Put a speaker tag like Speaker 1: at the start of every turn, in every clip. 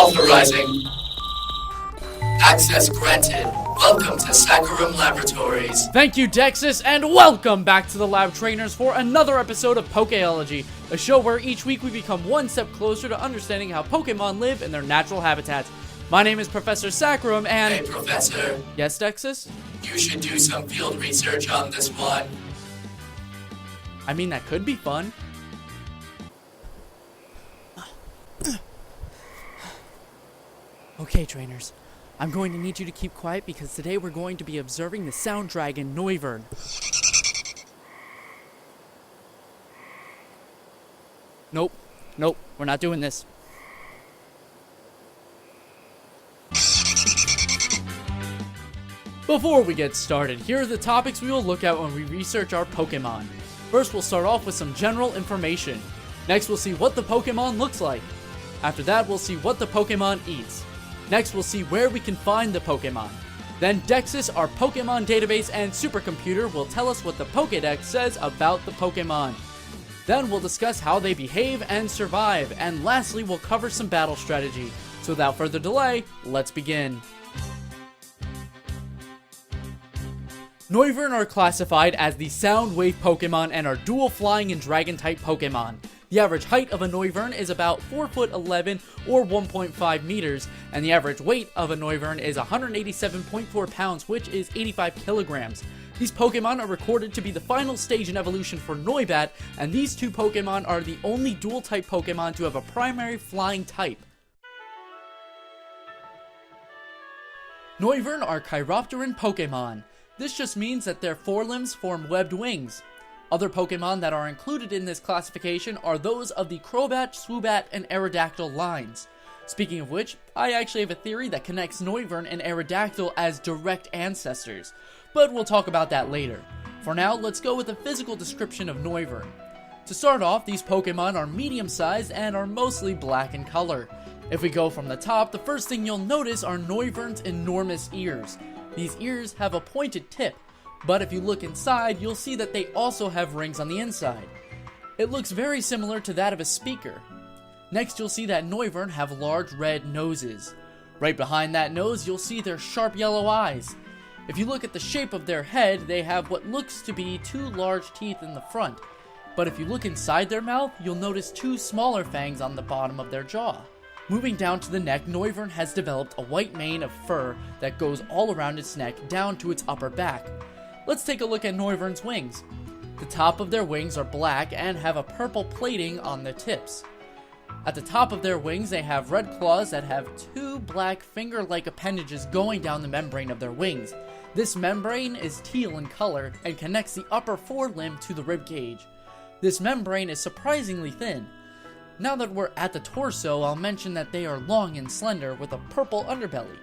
Speaker 1: Authorizing. Access granted. Welcome to SACCHARUM Laboratories.
Speaker 2: Thank you, Dexus, and welcome back to the Lab Trainers for another episode of Pokéology, a show where each week we become one step closer to understanding how Pokemon live in their natural habitats. My name is Professor SACCHARUM, and...
Speaker 1: Hey, Professor.
Speaker 2: Yes, Dexus?
Speaker 1: You should do some field research on this one.
Speaker 2: I mean, that could be fun. Okay, trainers. I'm going to need you to keep quiet because today we're going to be observing the sound dragon, Noivern. Nope, we're not doing this. Before we get started, here are the topics we will look at when we research our Pokemon. First, we'll start off with some general information. Next, we'll see what the Pokemon looks like. After that, we'll see what the Pokemon eats. Next, we'll see where we can find the Pokemon. Then Dexus, our Pokemon database and supercomputer, will tell us what the Pokédex says about the Pokemon. Then we'll discuss how they behave and survive. And lastly, we'll cover some battle strategy. So without further delay, let's begin. Noivern are classified as the Sound Wave Pokemon and are dual flying and dragon type Pokemon. The average height of a Noivern is about 4'11" or 1.5 meters, and the average weight of a Noivern is 187.4 pounds, which is 85 kilograms. These Pokemon are recorded to be the final stage in evolution for Noibat, and these two Pokemon are the only dual-type Pokemon to have a primary flying type. Noivern are chiropteran Pokemon. This just means that their forelimbs form webbed wings. Other Pokemon that are included in this classification are those of the Crobat, Swoobat, and Aerodactyl lines. Speaking of which, I actually have a theory that connects Noivern and Aerodactyl as direct ancestors, but we'll talk about that later. For now, let's go with a physical description of Noivern. To start off, these Pokemon are medium-sized and are mostly black in color. If we go from the top, the first thing you'll notice are Noivern's enormous ears. These ears have a pointed tip, but if you look inside, you'll see that they also have rings on the inside. It looks very similar to that of a speaker. Next, you'll see that Noivern have large red noses. Right behind that nose, you'll see their sharp yellow eyes. If you look at the shape of their head, they have what looks to be two large teeth in the front. But if you look inside their mouth, you'll notice two smaller fangs on the bottom of their jaw. Moving down to the neck, Noivern has developed a white mane of fur that goes all around its neck down to its upper back. Let's take a look at Noivern's wings. The top of their wings are black and have a purple plating on their tips. At the top of their wings, they have red claws that have two black finger-like appendages going down the membrane of their wings. This membrane is teal in color and connects the upper forelimb to the rib cage. This membrane is surprisingly thin. Now that we're at the torso, I'll mention that they are long and slender with a purple underbelly.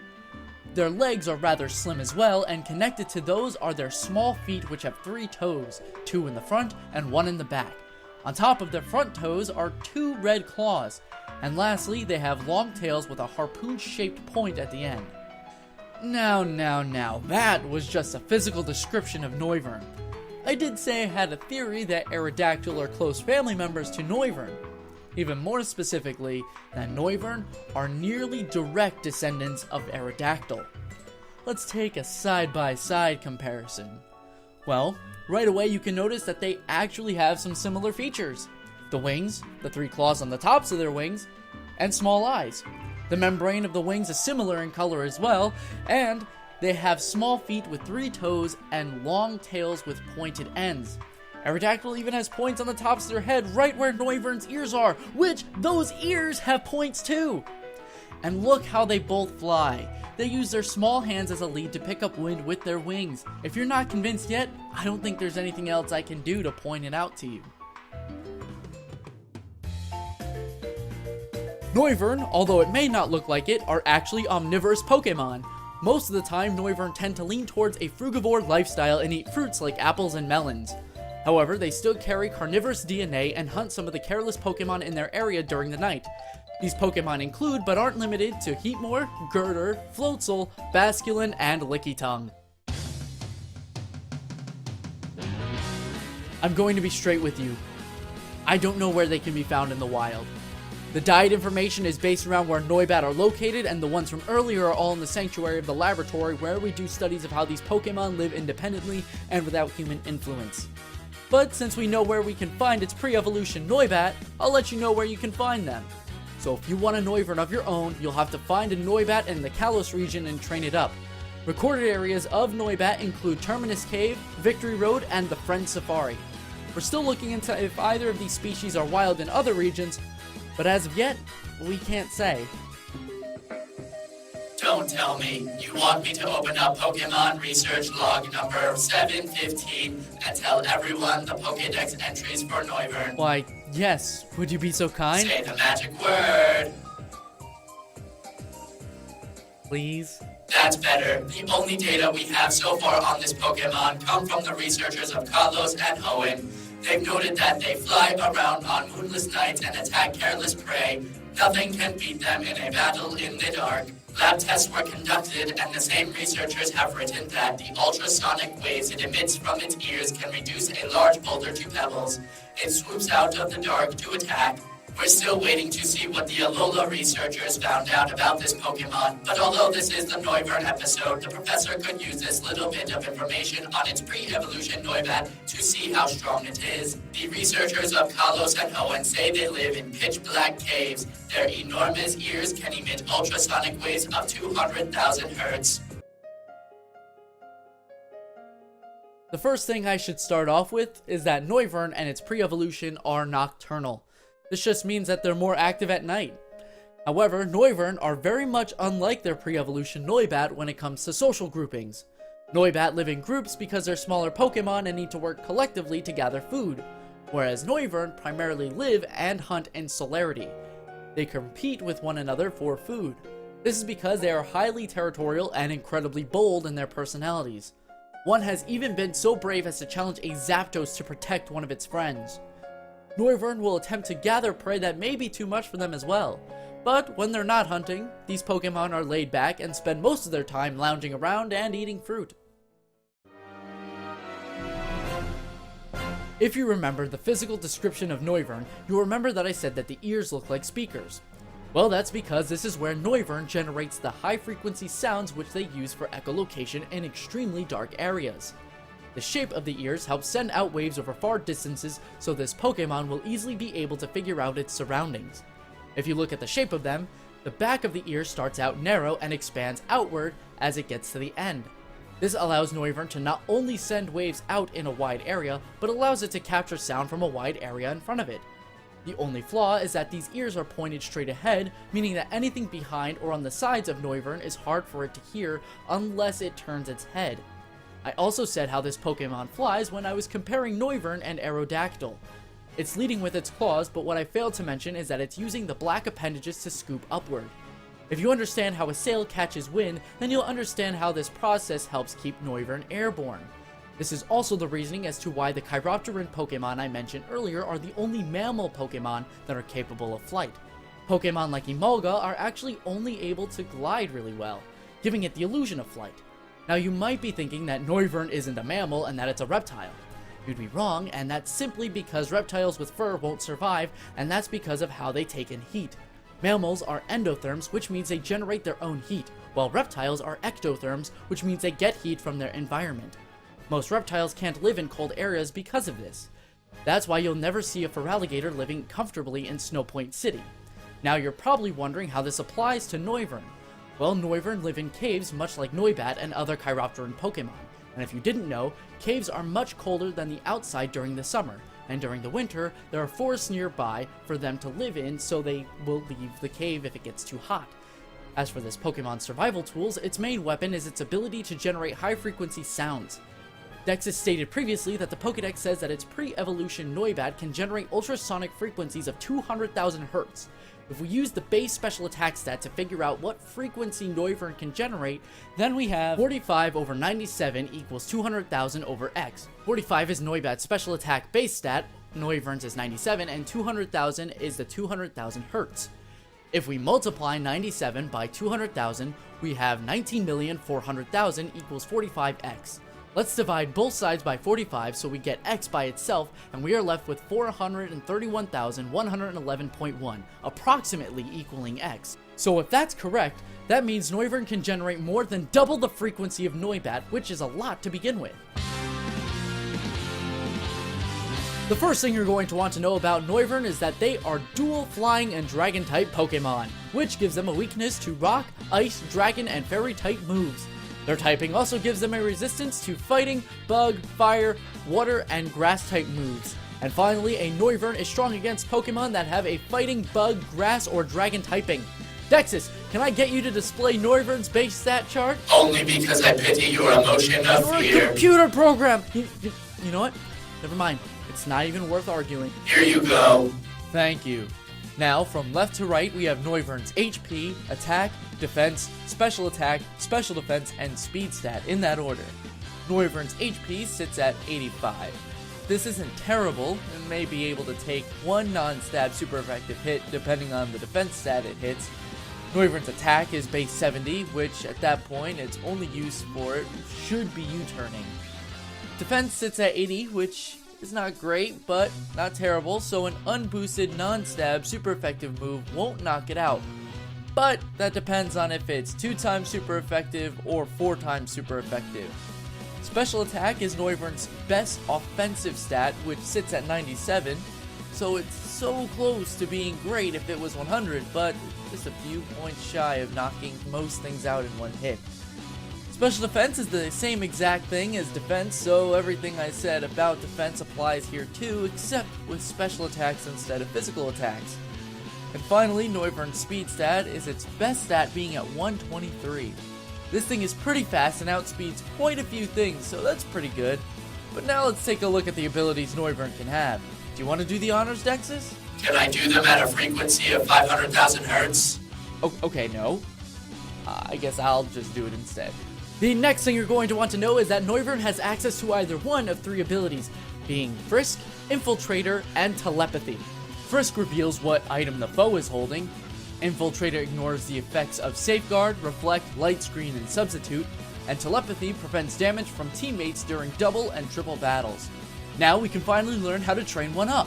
Speaker 2: Their legs are rather slim as well, and connected to those are their small feet, which have 3 toes, 2 in the front and 1 in the back. On top of their front toes are 2 red claws, and lastly, they have long tails with a harpoon-shaped point at the end. Now, that was just a physical description of Noivern. I did say I had a theory that Aerodactyl are close family members to Noivern. Even more specifically, that Noivern are nearly direct descendants of Aerodactyl. Let's take a side-by-side comparison. Well, right away you can notice that they actually have some similar features. The wings, the 3 claws on the tops of their wings, and small eyes. The membrane of the wings is similar in color as well, and they have small feet with 3 toes and long tails with pointed ends. Aerodactyl even has points on the tops of their head right where Noivern's ears are, which those ears have points too! And look how they both fly. They use their small hands as a lead to pick up wind with their wings. If you're not convinced yet, I don't think there's anything else I can do to point it out to you. Noivern, although it may not look like it, are actually omnivorous Pokemon. Most of the time, Noivern tend to lean towards a frugivore lifestyle and eat fruits like apples and melons. However, they still carry carnivorous DNA and hunt some of the careless Pokemon in their area during the night. These Pokemon include, but aren't limited to, Heatmor, Girder, Floatzel, Basculin, and Lickitung. I'm going to be straight with you. I don't know where they can be found in the wild. The diet information is based around where Noibat are located, and the ones from earlier are all in the sanctuary of the laboratory where we do studies of how these Pokemon live independently and without human influence. But since we know where we can find its pre-evolution Noibat, I'll let you know where you can find them. So if you want a Noivern of your own, you'll have to find a Noibat in the Kalos region and train it up. Recorded areas of Noibat include Terminus Cave, Victory Road, and the Friend Safari. We're still looking into if either of these species are wild in other regions, but as of yet, we can't say.
Speaker 1: Don't tell me you want me to open up Pokemon Research Log number 715 and tell everyone the Pokédex entries for Noivern.
Speaker 2: Why, yes. Would you be so kind?
Speaker 1: Say the magic word.
Speaker 2: Please?
Speaker 1: That's better. The only data we have so far on this Pokemon come from the researchers of Kalos and Hoenn. They've noted that they fly around on moonless nights and attack careless prey. Nothing can beat them in a battle in the dark. Lab tests were conducted, and the same researchers have written that the ultrasonic waves it emits from its ears can reduce a large boulder to pebbles. It swoops out of the dark to attack. We're still waiting to see what the Alola researchers found out about this Pokemon, but although this is the Noivern episode, the professor could use this little bit of information on its pre-evolution Noibat to see how strong it is. The researchers of Kalos and Hoenn say they live in pitch-black caves. Their enormous ears can emit ultrasonic waves of 200,000 hertz.
Speaker 2: The first thing I should start off with is that Noivern and its pre-evolution are nocturnal. This just means that they're more active at night. However, Noivern are very much unlike their pre-evolution Noibat when it comes to social groupings. Noibat live in groups because they're smaller Pokemon and need to work collectively to gather food, whereas Noivern primarily live and hunt in solarity. They compete with one another for food. This is because they are highly territorial and incredibly bold in their personalities. One has even been so brave as to challenge a Zapdos to protect one of its friends. Noivern will attempt to gather prey that may be too much for them as well. But when they're not hunting, these Pokemon are laid back and spend most of their time lounging around and eating fruit. If you remember the physical description of Noivern, you'll remember that I said that the ears look like speakers. Well, that's because this is where Noivern generates the high-frequency sounds which they use for echolocation in extremely dark areas. The shape of the ears helps send out waves over far distances, so this Pokemon will easily be able to figure out its surroundings. If you look at the shape of them, the back of the ear starts out narrow and expands outward as it gets to the end. This allows Noivern to not only send waves out in a wide area, but allows it to capture sound from a wide area in front of it. The only flaw is that these ears are pointed straight ahead, meaning that anything behind or on the sides of Noivern is hard for it to hear unless it turns its head. I also said how this Pokemon flies when I was comparing Noivern and Aerodactyl. It's leading with its claws, but what I failed to mention is that it's using the black appendages to scoop upward. If you understand how a sail catches wind, then you'll understand how this process helps keep Noivern airborne. This is also the reasoning as to why the Chiropteran Pokemon I mentioned earlier are the only mammal Pokemon that are capable of flight. Pokemon like Emolga are actually only able to glide really well, giving it the illusion of flight. Now you might be thinking that Noivern isn't a mammal and that it's a reptile. You'd be wrong, and that's simply because reptiles with fur won't survive, and that's because of how they take in heat. Mammals are endotherms, which means they generate their own heat, while reptiles are ectotherms, which means they get heat from their environment. Most reptiles can't live in cold areas because of this. That's why you'll never see a Feraligatr living comfortably in Snow Point City. Now you're probably wondering how this applies to Noivern. Well, Noivern live in caves much like Noibat and other Chiropteran Pokemon, and if you didn't know, caves are much colder than the outside during the summer, and during the winter, there are forests nearby for them to live in, so they will leave the cave if it gets too hot. As for this Pokemon's survival tools, its main weapon is its ability to generate high-frequency sounds. Dexys stated previously that the Pokédex says that its pre-evolution Noibat can generate ultrasonic frequencies of 200,000 Hz. If we use the base special attack stat to figure out what frequency Noivern can generate, then we have 45 over 97 equals 200,000 over X. 45 is Noibat's special attack base stat, Noivern's is 97, and 200,000 is the 200,000 Hz. If we multiply 97 by 200,000, we have 19,400,000 equals 45x. Let's divide both sides by 45 so we get x by itself, and we are left with 431,111.1, approximately equaling x. So if that's correct, that means Noivern can generate more than double the frequency of Noibat, which is a lot to begin with. The first thing you're going to want to know about Noivern is that they are dual flying and dragon type Pokemon, which gives them a weakness to rock, ice, dragon, and fairy type moves. Their typing also gives them a resistance to fighting, bug, fire, water, and grass type moves. And finally, a Noivern is strong against Pokemon that have a fighting, bug, grass, or dragon typing. Dexus, can I get you to display Noivern's base stat chart?
Speaker 1: Only because I pity your emotion of
Speaker 2: You're
Speaker 1: fear.
Speaker 2: a computer program! You know what? Never mind. It's not even worth arguing.
Speaker 1: Here you go.
Speaker 2: Thank you. Now, from left to right, we have Noivern's HP, Attack, Defense, Special Attack, Special Defense, and Speed stat in that order. Noivern's HP sits at 85. This isn't terrible, and may be able to take one non-stab super effective hit depending on the defense stat it hits. Noivern's attack is base 70, which at that point its only use for it should be U-turning. Defense sits at 80, which is not great, but not terrible, so an unboosted non-stab super effective move won't knock it out. But that depends on if it's 2 times super effective or 4 times super effective. Special attack is Noivern's best offensive stat, which sits at 97, so it's so close to being great if it was 100, but just a few points shy of knocking most things out in one hit. Special defense is the same exact thing as defense, so everything I said about defense applies here too, except with special attacks instead of physical attacks. And finally, Noivern's speed stat is its best stat being at 123. This thing is pretty fast and outspeeds quite a few things, so that's pretty good. But now let's take a look at the abilities Noivern can have. Do you want to do the honors, Dexus?
Speaker 1: Can I do them at a frequency of 500,000 hertz?
Speaker 2: Okay, no. I guess I'll just do it instead. The next thing you're going to want to know is that Noivern has access to either one of 3 abilities, being Frisk, Infiltrator, and Telepathy. Frisk reveals what item the foe is holding. Infiltrator ignores the effects of Safeguard, Reflect, Light Screen, and Substitute. And Telepathy prevents damage from teammates during double and triple battles. Now we can finally learn how to train one up.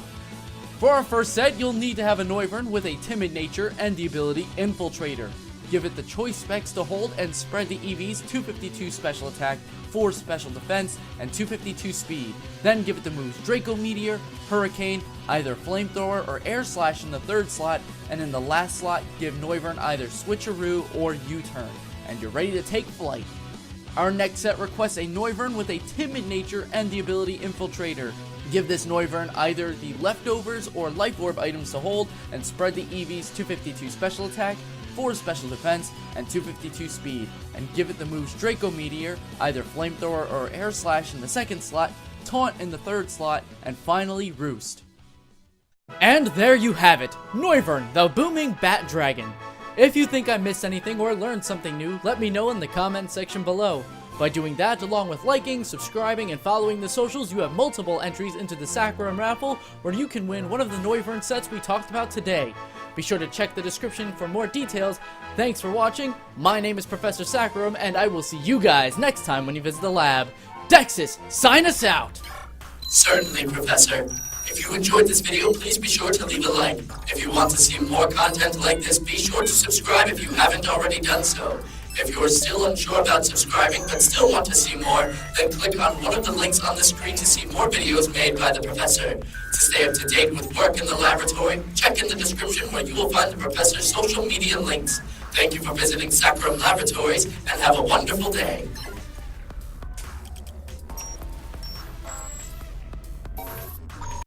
Speaker 2: For our first set, you'll need to have a Noivern with a timid nature and the ability Infiltrator. Give it the choice specs to hold and spread the EV's 252 special attack, 4 special defense, and 252 speed. Then give it the moves Draco Meteor, Hurricane, either Flamethrower or Air Slash in the 3rd slot, and in the last slot give Noivern either Switcheroo or U-turn, and you're ready to take flight. Our next set requests a Noivern with a timid nature and the ability Infiltrator. Give this Noivern either the Leftovers or Life Orb items to hold and spread the EV's 252 special attack, 4 special defense, and 252 speed, and give it the moves Draco Meteor, either Flamethrower or Air Slash in the 2nd slot, Taunt in the 3rd slot, and finally Roost. And there you have it, Noivern, the booming bat dragon. If you think I missed anything or learned something new, let me know in the comment section below. By doing that, along with liking, subscribing, and following the socials, you have multiple entries into the SACCHARUM raffle, where you can win one of the Noivern sets we talked about today. Be sure to check the description for more details. Thanks for watching. My name is Professor SACCHARUM, and I will see you guys next time when you visit the lab. Dexus, sign us out!
Speaker 1: Certainly, Professor. If you enjoyed this video, please be sure to leave a like. If you want to see more content like this, be sure to subscribe if you haven't already done so. If you're still unsure about subscribing but still want to see more, then click on one of the links on the screen to see more videos made by the Professor. To stay up to date with work in the laboratory, check in the description where you will find the Professor's social media links. Thank you for visiting SACCHARUM Laboratories, and have a wonderful day.